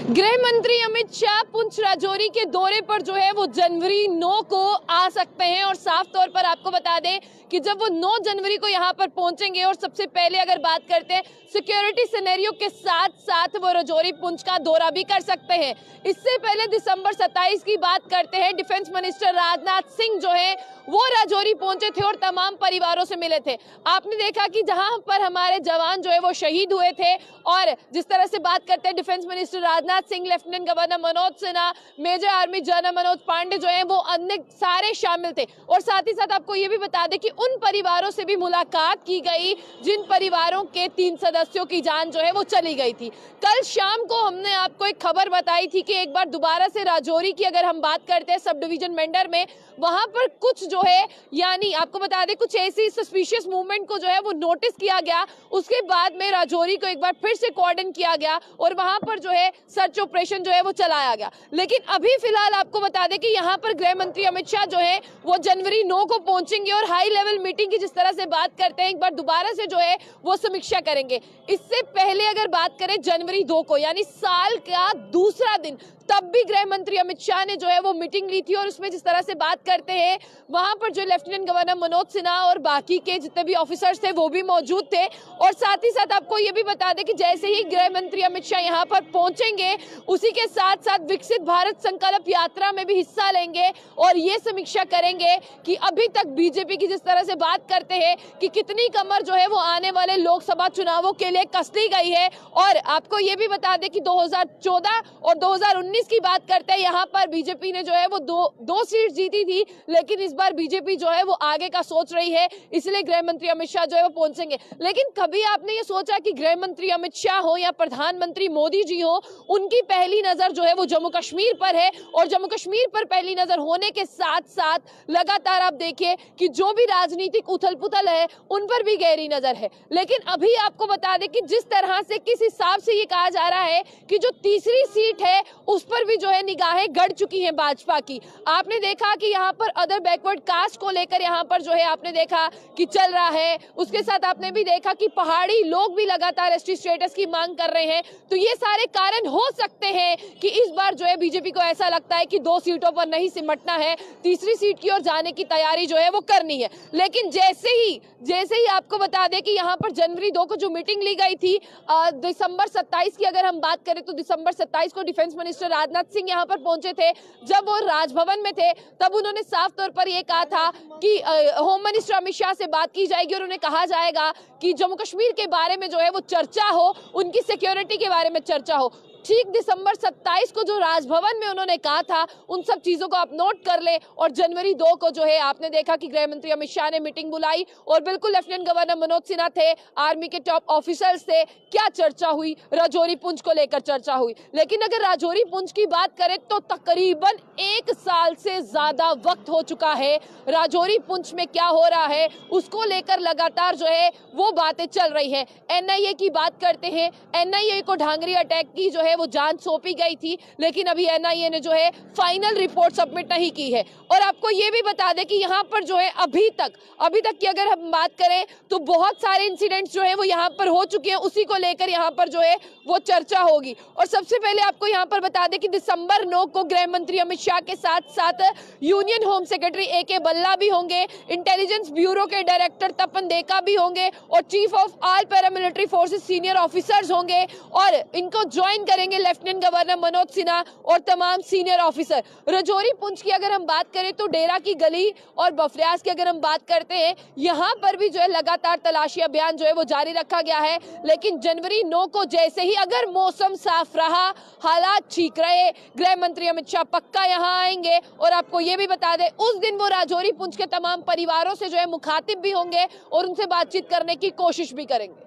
गृह मंत्री अमित शाह पुंछ राजौरी के दौरे पर जो है वो जनवरी 9 को आ सकते हैं और साफ तौर पर आपको बता दें कि जब वो 9 जनवरी को यहां पर पहुंचेंगे और सबसे पहले अगर बात करते हैं सिक्योरिटी सिनेरियो के साथ साथ वो राजौरी पुंछ का दौरा भी कर सकते हैं। इससे पहले दिसंबर 27 की बात करते हैं, डिफेंस मिनिस्टर राजनाथ सिंह जो है वो राजौरी पहुंचे थे और तमाम परिवारों से मिले थे। आपने देखा कि जहां पर हमारे जवान जो है वो शहीद हुए थे और जिस तरह से बात करते हैं defence minister Rajnath Singh, lieutenant governor Manoj Sinha, major army general Manoj Pande जो है वो अन्य सारे शामिल थे। और साथ ही साथ आपको ये भी बता दें कि उन परिवारों से भी मुलाकात की गई जिन परिवारों के 3 सदस्यों की जान जो है वो चली गई थी। कल शाम को हमने आपको एक खबर बताई थी कि एक बार दोबारा से राजौरी की अगर हम बात करते हैं सब डिवीजन मेंढर में, वहां पर कुछ जो है यानी आपको बता दें कुछ ऐसी सस्पिशियस मूवमेंट को जो है वो नोटिस किया गया। उसके बाद में राजौरी को एक बार फिर से कोऑर्डिनेट किया गया और वहां पर जो है सर्च ऑपरेशन जो है वो चलाया गया। लेकिन अभी फिलहाल आपको बता दें कि यहाँ पर गृह मंत्री अमित शाह जो है वो जनवरी 9 को पहुंचेंगे और हाई लेवल मीटिंग की जिस तरह से बात करते हैं एक बार दोबारा से जो है वो समीक्षा करेंगे। इससे पहले अगर बात करें जनवरी 2 को यानी साल का दूसरा दिन, तब भी गृह मंत्री अमित शाह ने जो है वो मीटिंग ली थी और उसमें जिस तरह से बात करते हैं वहां पर जो लेफ्टिनेंट गवर्नर मनोज सिन्हा और बाकी के जितने भी ऑफिसर्स थे वो भी मौजूद थे। और साथ ही साथ आपको ये भी बता दें कि जैसे ही गृह मंत्री अमित शाह यहाँ पर पहुंचेंगे उसी के साथ साथ विकसित भारत संकल्प यात्रा में भी हिस्सा लेंगे और ये समीक्षा करेंगे कि अभी तक बीजेपी की जिस तरह से बात करते हैं कि कितनी कमर जो है वो आने वाले लोकसभा चुनावों के लिए कस ली गई है। और आपको ये भी बता दें कि 2014 और 2019 की बात करते हैं, यहाँ पर बीजेपी ने जो है वो दो सीट जीती थी, लेकिन इस बार बीजेपी जो है वो आगे का सोच रही है, इसलिए गृह मंत्री अमित शाह जो है वो पहुंचेंगे। लेकिन कभी आपने ये सोचा कि गृह मंत्री अमित शाह हो या प्रधानमंत्री मोदी जी हो, उनकी पहली नजर जो है वो जम्मू कश्मीर पर है और जम्मू कश्मीर पर पहली नजर होने के साथ साथ लगातार आप देखिए कि जो भी राजनीतिक उथल पुथल है उन पर भी गहरी नजर है। लेकिन अभी आपको बता दें कि जिस तरह से किस हिसाब से ये कहा जा रहा है कि जो तीसरी सीट है उस पर भी जो है निगाहें गड़ चुकी हैं भाजपा की। आपने देखा कि यहाँ पर अदर बैकवर्ड कास्ट को लेकर यहाँ पर जो है आपने देखा कि चल रहा है। उसके साथ आपने भी देखा कि पहाड़ी लोग भी लगातार एसटी स्टेटस की मांग कर रहे हैं। तो ये सारे कारण हो सकते हैं कि इस बार जो है बीजेपी को ऐसा लगता है कि 2 सीटों पर नहीं सिमटना है, तीसरी सीट की ओर जाने की तैयारी जो है वो करनी है। लेकिन जैसे ही आपको बता दें कि यहाँ पर जनवरी 2 को जो मीटिंग ली गई थी, दिसंबर 27 की अगर हम बात करें तो दिसंबर 27 को डिफेंस मिनिस्टर राजनाथ सिंह यहाँ पर पहुंचे थे। जब वो राजभवन में थे तब उन्होंने साफ तौर पर यह कहा था कि होम मिनिस्टर अमित शाह से बात की जाएगी और उन्हें कहा जाएगा कि जम्मू कश्मीर के बारे में जो है वो चर्चा हो, उनकी सिक्योरिटी के बारे में चर्चा हो। ठीक दिसंबर 27 को जो राजभवन में उन्होंने कहा था उन सब चीजों को आप नोट कर ले और जनवरी 2 को जो है आपने देखा कि गृह मंत्री अमित शाह ने मीटिंग बुलाई और बिल्कुल लेफ्टिनेंट गवर्नर मनोज सिन्हा थे, आर्मी के टॉप ऑफिसर्स थे। क्या चर्चा हुई? राजौरी पुंछ को लेकर चर्चा हुई। लेकिन अगर राजौरी पुंछ की बात करें तो तकरीबन 1 साल से ज्यादा वक्त हो चुका है। राजौरी पुंछ में क्या हो रहा है उसको लेकर लगातार जो है वो बातें चल रही है। एनआईए की बात करते हैं, एनआईए को ढांगरी अटैक की जो है वो जांच सौंपी गई थी, लेकिन अभी एनआईए ने जो है फाइनल रिपोर्ट सबमिट नहीं की है। और आपको ये भी बता दें कि यहाँ पर जो है अभी तक की अगर हम बात करें तो बहुत सारे इंसिडेंट्स जो है वो यहाँ पर हो चुके हैं, उसी को लेकर यहाँ पर जो है वो चर्चा होगी। और सबसे पहले आपको यहाँ पर बता दें कि दिसंबर 9 को गृह मंत्री अमित शाह के साथ साथ यूनियन होम सेक्रेटरी AK बल्ला भी होंगे, इंटेलिजेंस ब्यूरो के डायरेक्टर तपन देका भी होंगे और chief of all paramilitary forces senior officers होंगे और इनको ज्वाइन करेंगे लेफ्टिनेंट गवर्नर मनोज सिन्हा और तमाम सीनियर ऑफिसर। राजौरी पुंछ की अगर हम बात करें तो डेरा की गली और बफरियाज की अगर हम बात करते हैं, यहाँ पर भी जो है लगातार तलाशी अभियान जो है वो जारी रखा गया है। लेकिन जनवरी 9 को जैसे ही अगर मौसम साफ रहा, हालात ठीक रहे, गृह मंत्री अमित शाह पक्का यहाँ आएंगे। और आपको ये भी बता दें उस दिन वो राजौरी पुंछ के तमाम परिवारों से जो है मुखातिब भी होंगे और उनसे बातचीत करने की कोशिश भी करेंगे।